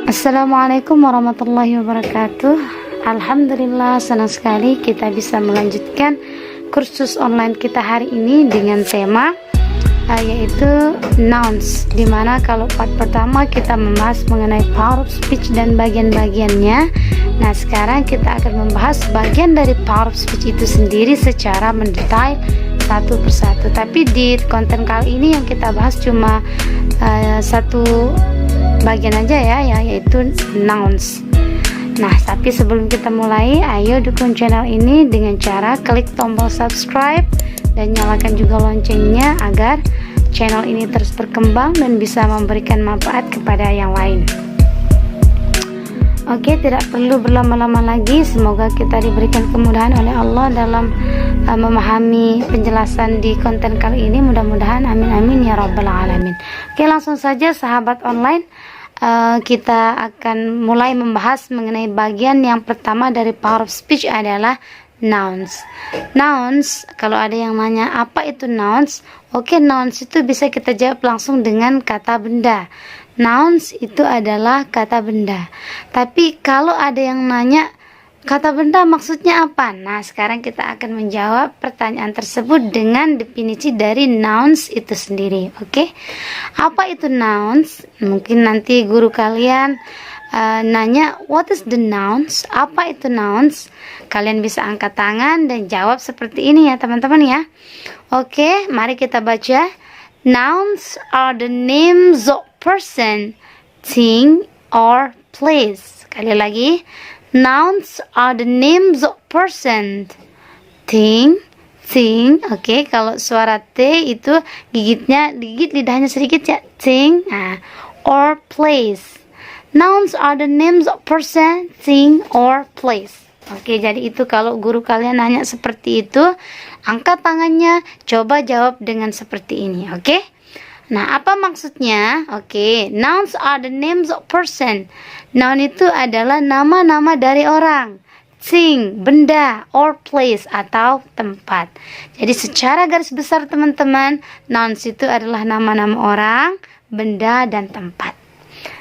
Assalamualaikum warahmatullahi wabarakatuh. Alhamdulillah, senang sekali kita bisa melanjutkan kursus online kita hari ini dengan tema yaitu nouns, dimana kalau part pertama kita membahas mengenai power of speech dan bagian-bagiannya. Nah, sekarang kita akan membahas bagian dari power of speech itu sendiri secara mendetail satu persatu. Tapi di konten kali ini yang kita bahas cuma satu bagian aja ya, yaitu nouns. Nah, tapi sebelum kita mulai, ayo dukung channel ini dengan cara klik tombol subscribe dan nyalakan juga loncengnya agar channel ini terus berkembang dan bisa memberikan manfaat kepada yang lain. Oke, tidak perlu berlama-lama lagi. Semoga kita diberikan kemudahan oleh Allah dalam memahami penjelasan di konten kali ini. Mudah-mudahan, amin amin ya rabbal alamin. Oke, langsung saja sahabat online, kita akan mulai membahas mengenai bagian yang pertama dari power of speech adalah nouns. Nouns, kalau ada yang nanya apa itu nouns, oke, nouns itu bisa kita jawab langsung dengan kata benda. Nouns itu adalah kata benda. Tapi kalau ada yang nanya kata benda maksudnya apa? Nah, sekarang kita akan menjawab pertanyaan tersebut dengan definisi dari nouns itu sendiri. Oke, apa itu nouns? Mungkin nanti guru kalian nanya, what is the nouns? Apa itu nouns? Kalian bisa angkat tangan dan jawab seperti ini ya teman-teman ya. Oke, mari kita baca. Nouns are the names of person, thing, or place. Sekali lagi, nouns are the names of person, thing. Oke, kalau suara T itu gigit lidahnya sedikit ya, thing, or place. Nouns are the names of person, thing, or place. Oke, jadi itu kalau guru kalian nanya seperti itu, angkat tangannya, coba jawab dengan seperti ini, oke? Nah, apa maksudnya? Oke, nouns are the names of person. Noun itu adalah nama-nama dari orang, thing, benda, or place, atau tempat. Jadi secara garis besar teman-teman, nouns itu adalah nama-nama orang, benda, dan tempat.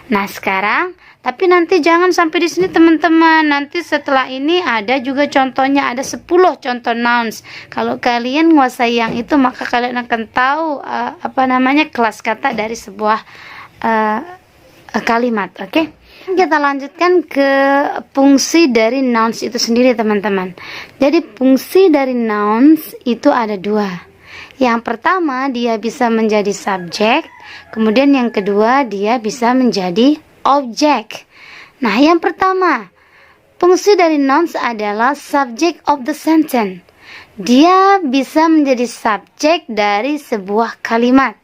Nah, sekarang, tapi nanti jangan sampai di sini teman-teman. Nanti setelah ini ada juga contohnya, ada 10 contoh nouns. Kalau kalian menguasai yang itu, maka kalian akan tahu kelas kata dari sebuah kalimat. Oke? Kita lanjutkan ke fungsi dari nouns itu sendiri teman-teman. Jadi fungsi dari nouns itu ada 2. Yang pertama, dia bisa menjadi subjek. Kemudian yang kedua, dia bisa menjadi objek. Nah, yang pertama, fungsi dari nouns adalah subject of the sentence. Dia bisa menjadi subjek dari sebuah kalimat.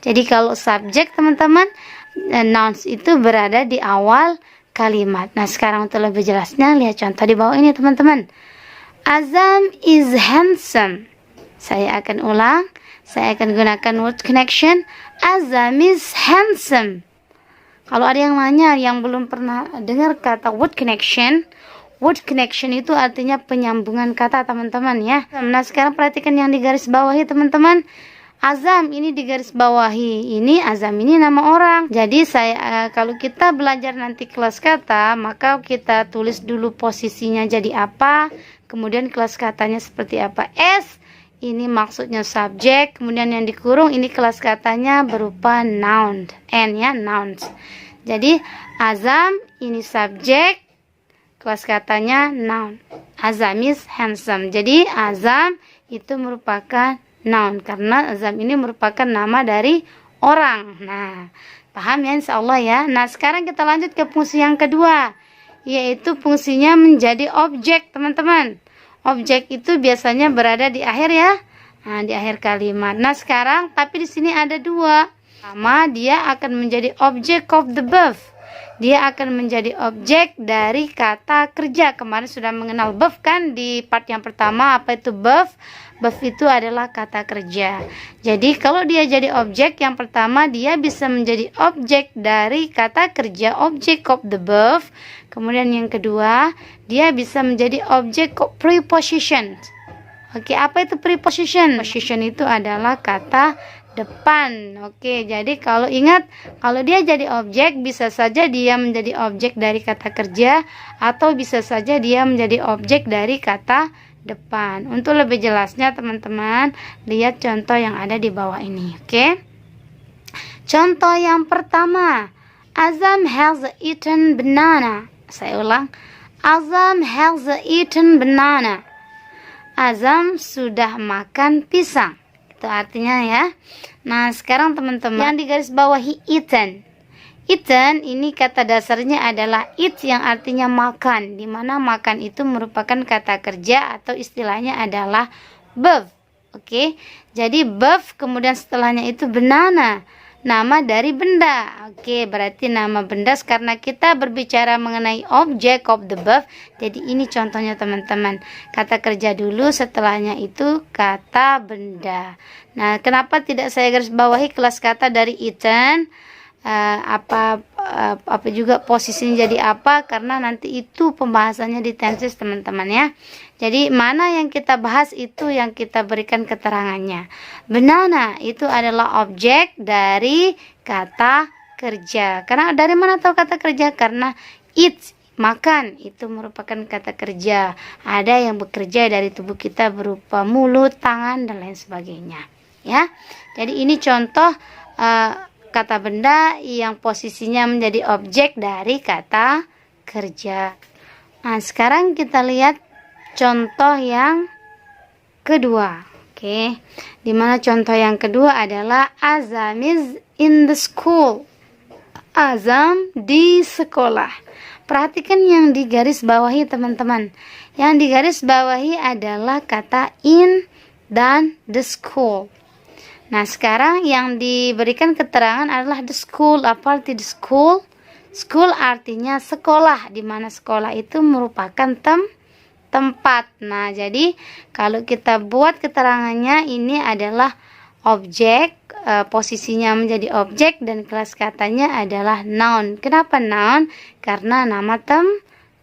Jadi kalau subjek teman-teman, nouns itu berada di awal kalimat. Nah, sekarang untuk lebih jelasnya, lihat contoh di bawah ini teman-teman. Azam is handsome. Saya akan ulang. Saya akan gunakan word connection. Azam is handsome. Kalau ada yang nanya yang belum pernah dengar kata word connection itu artinya penyambungan kata teman-teman ya. Nah, sekarang perhatikan yang di garis bawahi teman-teman. Azam ini di garis bawahi. Ini Azam ini nama orang. Jadi kalau kita belajar nanti kelas kata, maka kita tulis dulu posisinya jadi apa, kemudian kelas katanya seperti apa. S ini maksudnya subjek, kemudian yang dikurung ini kelas katanya berupa noun. N ya, nouns. Jadi Azam ini subjek, kelas katanya noun. Azam is handsome. Jadi Azam itu merupakan noun karena Azam ini merupakan nama dari orang. Nah, paham ya insyaallah ya. Nah, sekarang kita lanjut ke fungsi yang kedua, yaitu fungsinya menjadi objek teman-teman. Objek itu biasanya berada di akhir ya. Nah, di akhir kalimat. Nah, sekarang tapi di sini ada 2. Pertama, dia akan menjadi object of the verb. Dia akan menjadi objek dari kata kerja. Kemarin sudah mengenal verb kan di part yang pertama. Apa itu verb? Verb itu adalah kata kerja. Jadi kalau dia jadi objek, yang pertama dia bisa menjadi objek dari kata kerja, object of the verb. Kemudian yang kedua, dia bisa menjadi objek of preposition. Oke, apa itu preposition? Preposition itu adalah kata depan. Oke, jadi kalau ingat, kalau dia jadi objek, bisa saja dia menjadi objek dari kata kerja, atau bisa saja dia menjadi objek dari kata depan. Untuk lebih jelasnya teman-teman, lihat contoh yang ada di bawah ini. Oke, contoh yang pertama, Azam has eaten banana. Saya ulang, Azam has eaten banana. Azam sudah makan pisang. Itu artinya ya. Nah, sekarang teman-teman yang di garis bawahi eaten. Eaten ini kata dasarnya adalah eat yang artinya makan, di mana makan itu merupakan kata kerja atau istilahnya adalah verb. Oke. Jadi verb kemudian setelahnya itu banana, nama dari benda. Oke, berarti nama benda karena kita berbicara mengenai object of the verb. Jadi ini contohnya teman-teman. Kata kerja dulu, setelahnya itu kata benda. Nah, kenapa tidak saya garis bawahi kelas kata dari eaten? Apa juga posisinya jadi apa, karena nanti itu pembahasannya di tenses teman-teman ya. Jadi mana yang kita bahas itu yang kita berikan keterangannya. Banana itu adalah objek dari kata kerja. Karena dari mana tahu kata kerja? Karena eat, makan, itu merupakan kata kerja. Ada yang bekerja dari tubuh kita berupa mulut, tangan, dan lain sebagainya ya. Jadi ini contoh kata benda yang posisinya menjadi objek dari kata kerja. Nah, sekarang kita lihat contoh yang kedua. Oke, dimana contoh yang kedua adalah Azam is in the school. Azam di sekolah. Perhatikan yang di garis bawahi teman-teman. Yang di garis bawahi adalah kata in dan the school. Nah, sekarang yang diberikan keterangan adalah the school. Apa arti the school? School artinya sekolah, di mana sekolah itu merupakan tempat. Nah, jadi kalau kita buat keterangannya, ini adalah objek, posisinya menjadi objek, dan kelas katanya adalah noun. Kenapa noun? Karena nama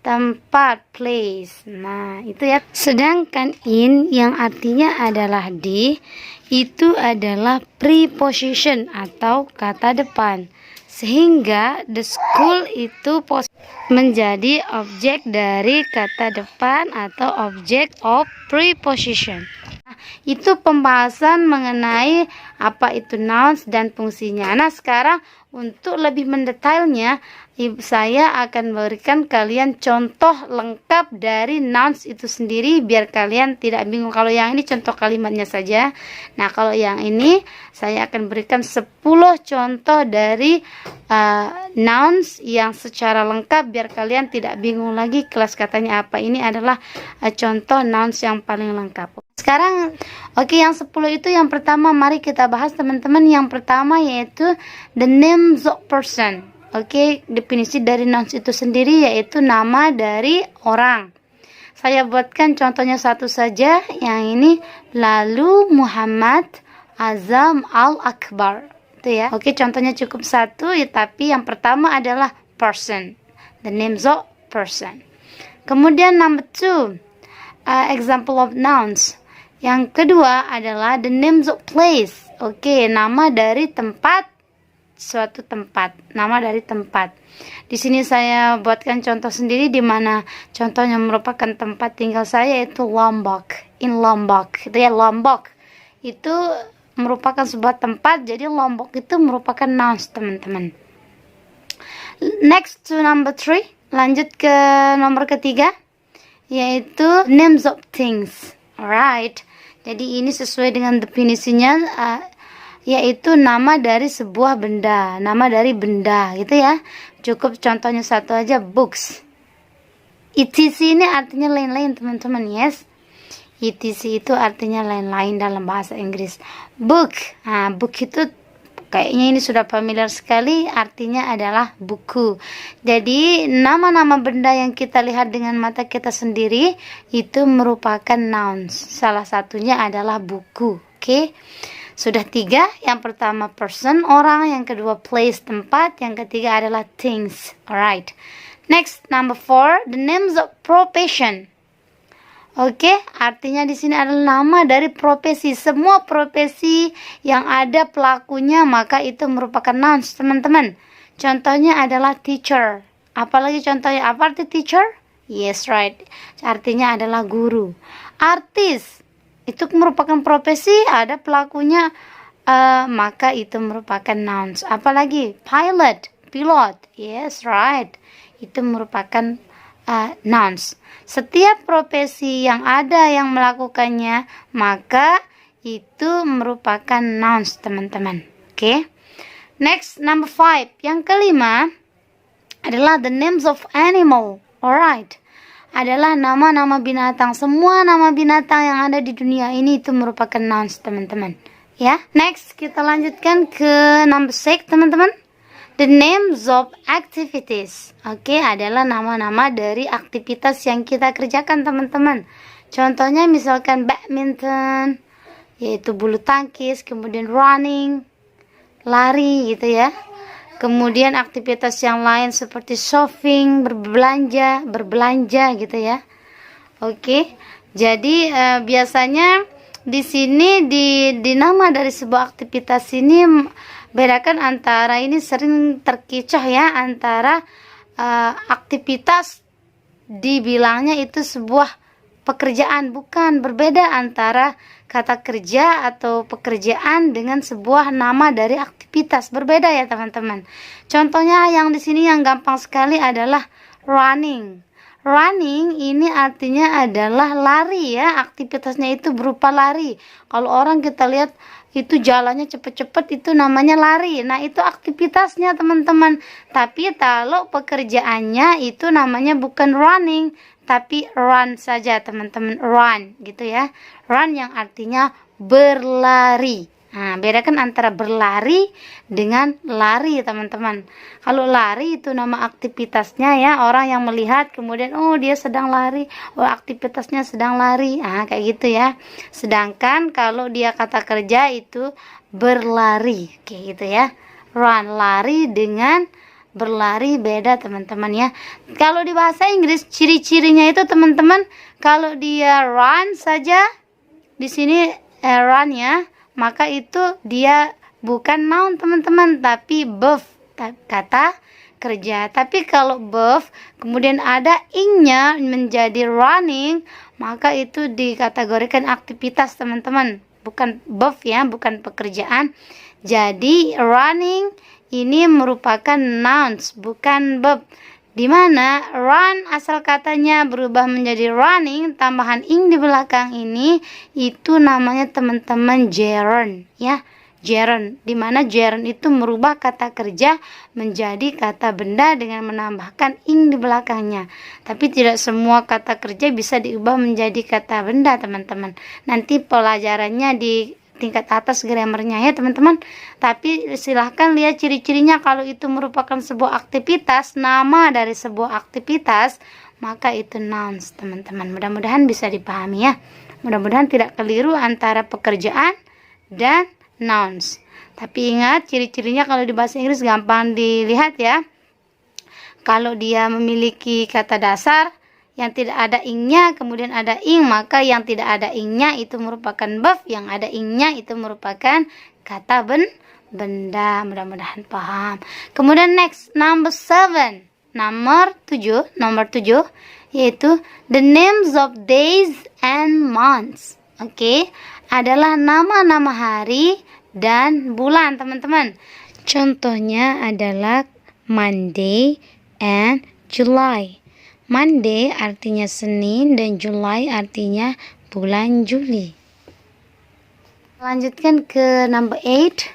tempat, place. Nah, itu ya. Sedangkan in yang artinya adalah di, itu adalah preposition atau kata depan. Sehingga the school itu menjadi objek dari kata depan atau objek of preposition. Itu pembahasan mengenai apa itu nouns dan fungsinya. Nah, sekarang untuk lebih mendetailnya, saya akan berikan kalian contoh lengkap dari nouns itu sendiri biar kalian tidak bingung. Kalau yang ini contoh kalimatnya saja. Nah, kalau yang ini saya akan berikan 10 contoh dari nouns yang secara lengkap biar kalian tidak bingung lagi kelas katanya apa. Ini adalah contoh nouns yang paling lengkap. Sekarang yang 10 itu yang pertama mari kita bahas teman-teman. Yang pertama yaitu the names of person. Definisi dari nouns itu sendiri yaitu nama dari orang. Saya buatkan contohnya satu saja, yang ini lalu Muhammad Azam Al-Akbar. Itu ya. Contohnya cukup satu ya, tapi yang pertama adalah person. The names of person. Kemudian number 2, example of nouns. Yang kedua adalah the names of place. Nama dari tempat, suatu tempat, nama dari tempat. Di sini saya buatkan contoh sendiri di mana contohnya merupakan tempat tinggal saya, yaitu Lombok. In Lombok, itu ya, Lombok itu merupakan sebuah tempat, jadi Lombok itu merupakan nouns teman-teman. Next to number 3, lanjut ke nomor ketiga, yaitu names of things. Alright, jadi ini sesuai dengan definisinya, yaitu nama dari sebuah benda, nama dari benda gitu ya. Cukup contohnya satu aja, books. etc ini artinya lain-lain teman-teman, yes. etc itu artinya lain-lain dalam bahasa Inggris. Book, book itu kayaknya ini sudah familiar sekali, artinya adalah buku. Jadi nama-nama benda yang kita lihat dengan mata kita sendiri itu merupakan nouns. Salah satunya adalah buku. Sudah 3. Yang pertama person, orang. Yang kedua place, tempat. Yang ketiga adalah things. Alright. Next, number 4, the names of profession. Oke, artinya di sini adalah nama dari profesi. Semua profesi yang ada pelakunya maka itu merupakan nouns, teman-teman. Contohnya adalah teacher. Apalagi contohnya apa arti teacher? Yes, right. Artinya adalah guru. Artis itu merupakan profesi, ada pelakunya, maka itu merupakan nouns. Apalagi pilot, pilot. Yes, right. Itu merupakan nouns. Setiap profesi yang ada yang melakukannya maka itu merupakan nouns, teman-teman. Oke. Next, number 5. Yang kelima adalah the names of animal. Alright. Adalah nama-nama binatang. Semua nama binatang yang ada di dunia ini itu merupakan nouns, teman-teman. Ya. Next, kita lanjutkan ke number 6, teman-teman. The names of activities. Oke, adalah nama-nama dari aktivitas yang kita kerjakan, teman-teman. Contohnya misalkan badminton, yaitu bulu tangkis, kemudian running, lari gitu ya. Kemudian aktivitas yang lain seperti shopping, berbelanja gitu ya. Oke. Jadi biasanya di sini di nama dari sebuah aktivitas ini bedakan antara, ini sering terkecoh ya, antara aktivitas dibilangnya itu sebuah pekerjaan, bukan, berbeda antara kata kerja atau pekerjaan dengan sebuah nama dari aktivitas, berbeda ya teman-teman. Contohnya yang di sini yang gampang sekali adalah running. Running ini artinya adalah lari ya, aktivitasnya itu berupa lari. Kalau orang kita lihat itu jalannya cepet-cepet itu namanya lari. Nah, itu aktivitasnya teman-teman. Tapi kalau pekerjaannya itu namanya bukan running, tapi run saja teman-teman, run gitu ya. Run yang artinya berlari. Nah, bedakan antara berlari dengan lari teman-teman. Kalau lari itu nama aktivitasnya ya, orang yang melihat kemudian oh dia sedang lari, oh aktivitasnya sedang lari, kayak gitu ya. Sedangkan kalau dia kata kerja itu berlari, kayak gitu ya. Run, lari dengan berlari beda teman-teman ya. Kalau di bahasa Inggris ciri-cirinya itu teman-teman, kalau dia run saja di sini run ya, maka itu dia bukan noun teman-teman, tapi verb, kata kerja. Tapi kalau verb kemudian ada ing-nya menjadi running, maka itu dikategorikan aktivitas teman-teman, bukan verb ya, bukan pekerjaan. Jadi running ini merupakan nouns, bukan verb. Dimana run asal katanya berubah menjadi running, tambahan ing di belakang ini itu namanya teman-teman gerund ya, gerund. Dimana gerund itu merubah kata kerja menjadi kata benda dengan menambahkan ing di belakangnya. Tapi tidak semua kata kerja bisa diubah menjadi kata benda teman-teman. Nanti pelajarannya di tingkat atas grammarnya ya teman-teman. Tapi silahkan lihat ciri-cirinya. Kalau itu merupakan sebuah aktivitas, nama dari sebuah aktivitas, maka itu nouns teman-teman. Mudah-mudahan bisa dipahami ya. Mudah-mudahan tidak keliru antara pekerjaan dan nouns. Tapi ingat ciri-cirinya kalau di bahasa Inggris gampang dilihat ya. Kalau dia memiliki kata dasar yang tidak ada ing-nya, kemudian ada ing, maka yang tidak ada ing-nya itu merupakan verb, yang ada ing-nya itu merupakan kata benda. Mudah-mudahan paham. Kemudian next, number 7. Nomor 7 yaitu the names of days and months. Oke, adalah nama-nama hari dan bulan, teman-teman. Contohnya adalah Monday and July. Monday artinya Senin dan July artinya bulan Juli. Lanjutkan ke number 8.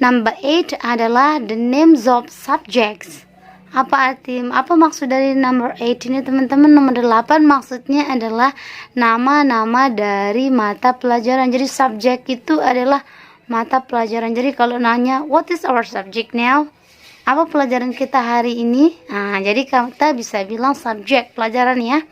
Number 8 adalah the names of subjects. Apa maksud dari number 8 ini teman-teman? Nomor 8 maksudnya adalah nama-nama dari mata pelajaran. Jadi subjek itu adalah mata pelajaran. Jadi kalau nanya what is our subject now? Apa pelajaran kita hari ini? Nah, jadi kita bisa bilang subjek pelajaran ya.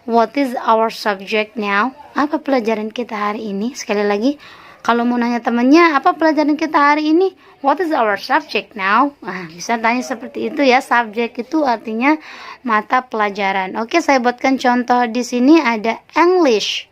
What is our subject now? Apa pelajaran kita hari ini? Sekali lagi, Kalau mau nanya temennya, apa pelajaran kita hari ini? What is our subject now? Nah, bisa tanya seperti itu ya. Subject itu artinya mata pelajaran. Oke, saya buatkan contoh di sini ada English.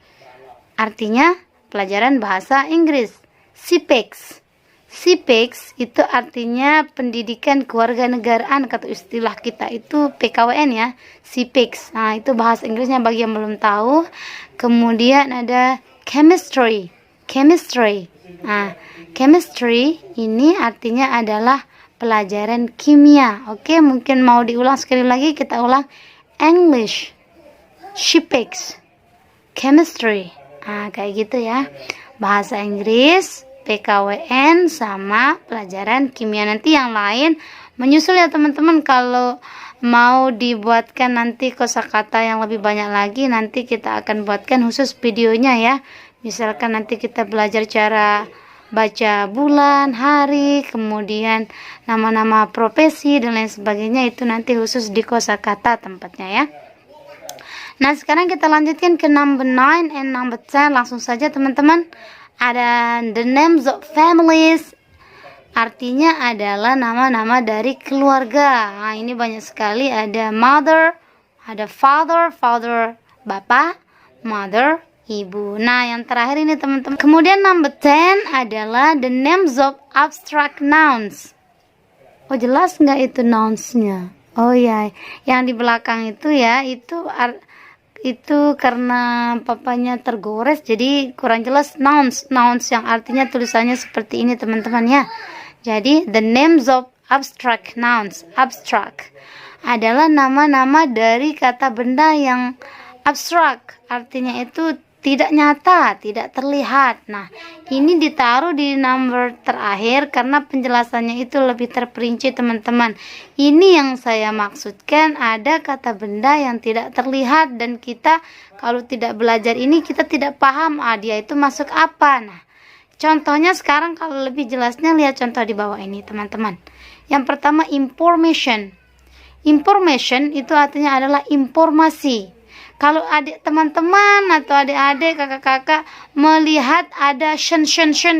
Artinya pelajaran bahasa Inggris. CPEX. CPEX itu artinya pendidikan kewarganegaraan, kata istilah kita itu PKWN ya. CPEX. Nah, itu bahasa Inggrisnya bagi yang belum tahu. Kemudian ada chemistry. Chemistry. Nah, chemistry ini artinya adalah pelajaran kimia. Oke, mungkin mau diulang sekali lagi, kita ulang. English, CPEX, chemistry. Nah, kayak gitu ya. Bahasa Inggris, PKWN, sama pelajaran kimia. Nanti yang lain menyusul ya teman-teman. Kalau mau dibuatkan nanti kosakata yang lebih banyak lagi, nanti kita akan buatkan khusus videonya ya. Misalkan nanti kita belajar cara baca bulan, hari, kemudian nama-nama profesi dan lain sebagainya, itu nanti khusus di kosakata tempatnya ya. Nah, sekarang kita lanjutkan ke number 9 and number 10. Langsung saja teman-teman. Ada the names of families. Artinya adalah nama-nama dari keluarga. Nah, ini banyak sekali. Ada mother, ada father, father bapak, mother ibu. Nah, yang terakhir ini teman-teman. Kemudian number 10 adalah the names of abstract nouns. Oh, jelas nggak itu nouns-nya? Oh ya, yang di belakang itu ya, itu karena papanya tergores jadi kurang jelas. Nouns yang artinya tulisannya seperti ini teman-teman ya. Jadi the names of abstract nouns. Abstract adalah nama-nama dari kata benda yang abstrak, artinya itu tidak nyata, tidak terlihat. Nah, ini ditaruh di number terakhir karena penjelasannya itu lebih terperinci teman-teman. Ini yang saya maksudkan, ada kata benda yang tidak terlihat dan kita kalau tidak belajar ini kita tidak paham dia itu masuk apa. Nah, contohnya sekarang kalau lebih jelasnya lihat contoh di bawah ini teman-teman. Yang pertama information. Information itu artinya adalah informasi. Kalau adik teman-teman atau adik-adik, kakak-kakak melihat ada shen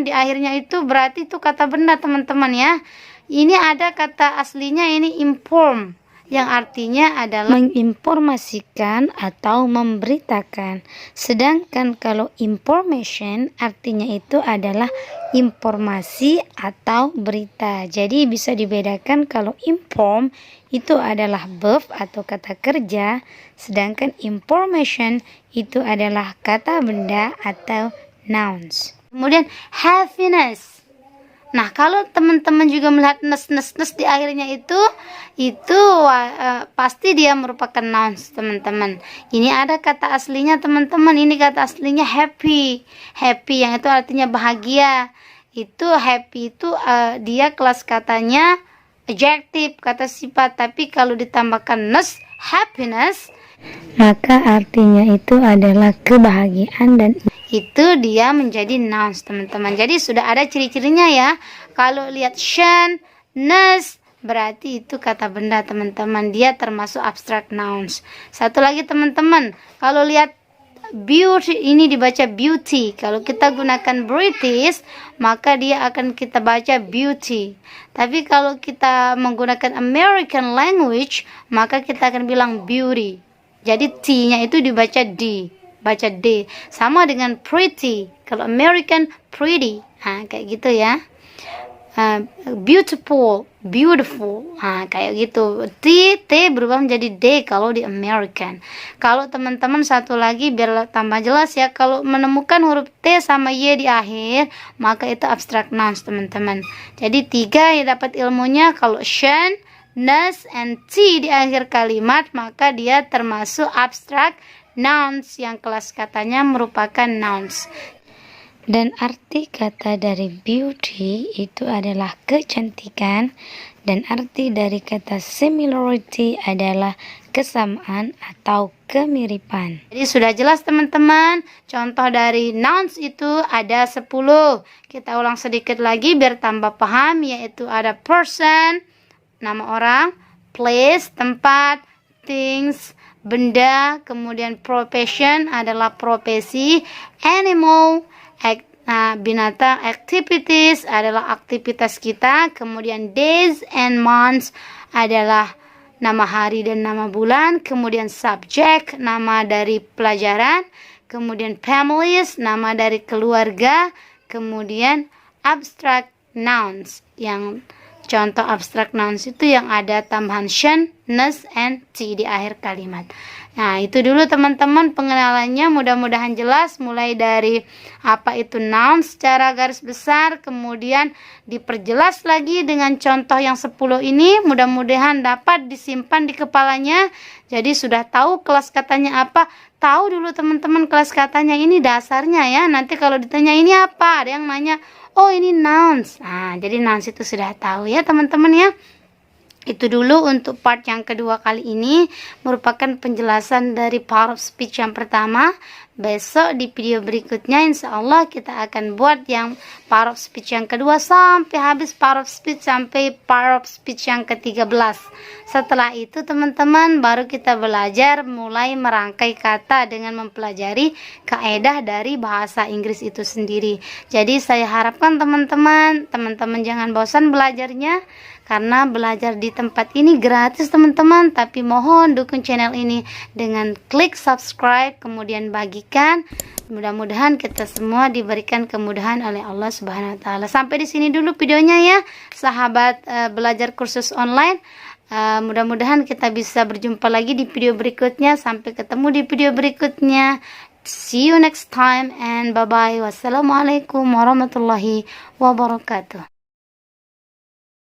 di akhirnya, itu berarti itu kata benda teman-teman ya. Ini ada kata aslinya ini inform, yang artinya adalah menginformasikan atau memberitakan. Sedangkan kalau information artinya itu adalah informasi atau berita. Jadi bisa dibedakan, kalau inform itu adalah verb atau kata kerja, sedangkan information itu adalah kata benda atau nouns. Kemudian happiness. Nah, kalau teman-teman juga melihat nes di akhirnya itu pasti dia merupakan nouns teman-teman. Ini ada kata aslinya teman-teman. Ini kata aslinya happy. Happy yang itu artinya bahagia. Itu happy itu dia kelas katanya adjective, kata sifat. Tapi kalau ditambahkan ness, happiness, maka artinya itu adalah kebahagiaan dan itu dia menjadi nouns teman-teman. Jadi sudah ada ciri-cirinya ya. Kalau lihat shen, ness, berarti itu kata benda teman-teman. Dia termasuk abstract nouns. Satu lagi teman-teman, kalau lihat beauty, ini dibaca beauty. Kalau kita gunakan British, maka dia akan kita baca beauty. Tapi kalau kita menggunakan American language, maka kita akan bilang beauty. Jadi T-nya itu dibaca D, baca D. Sama dengan pretty. Kalau American, pretty. Nah, kayak gitu ya. Beautiful, kayak gitu. T berubah menjadi D kalau di American. Kalau teman-teman satu lagi biar tambah jelas ya, kalau menemukan huruf T sama Y di akhir, maka itu abstract nouns teman-teman. Jadi 3 yang dapat ilmunya, kalau shen, ness, and T di akhir kalimat, maka dia termasuk abstract nouns yang kelas katanya merupakan nouns. Dan arti kata dari beauty itu adalah kecantikan, dan arti dari kata similarity adalah kesamaan atau kemiripan. Jadi sudah jelas teman-teman. Contoh dari nouns itu ada 10. Kita ulang sedikit lagi biar tambah paham, yaitu ada person, nama orang, place, tempat, things, benda, kemudian profession adalah profesi, animal, Nah, binatang, activities adalah aktivitas kita. Kemudian days and months adalah nama hari dan nama bulan. Kemudian subject, nama dari pelajaran. Kemudian families, nama dari keluarga. Kemudian abstract nouns, yang contoh abstract nouns itu yang ada tambahan shen, ness, and t di akhir kalimat. Nah, itu dulu teman-teman pengenalannya, mudah-mudahan jelas mulai dari apa itu noun secara garis besar, kemudian diperjelas lagi dengan contoh yang 10 ini, mudah-mudahan dapat disimpan di kepalanya. Jadi sudah tahu kelas katanya apa, tahu dulu teman-teman kelas katanya ini dasarnya ya. Nanti kalau ditanya ini apa, ada yang nanya, oh ini nouns. Nah, jadi nouns itu sudah tahu ya teman-teman ya. Itu dulu untuk part yang kedua kali ini, merupakan penjelasan dari part of speech yang pertama. Besok di video berikutnya insya Allah kita akan buat yang part of speech yang kedua sampai habis part of speech, sampai part of speech yang ke-13. Setelah itu teman-teman baru kita belajar mulai merangkai kata dengan mempelajari kaidah dari bahasa Inggris itu sendiri. Jadi saya harapkan teman-teman jangan bosan belajarnya, karena belajar di tempat ini gratis teman-teman. Tapi mohon dukung channel ini dengan klik subscribe, kemudian bagikan. Mudah-mudahan kita semua diberikan kemudahan oleh Allah Subhanahu wa taala. Sampai di sini dulu videonya ya, sahabat belajar kursus online. Mudah-mudahan kita bisa berjumpa lagi di video berikutnya. Sampai ketemu di video berikutnya. See you next time and bye-bye. Wassalamualaikum warahmatullahi wabarakatuh.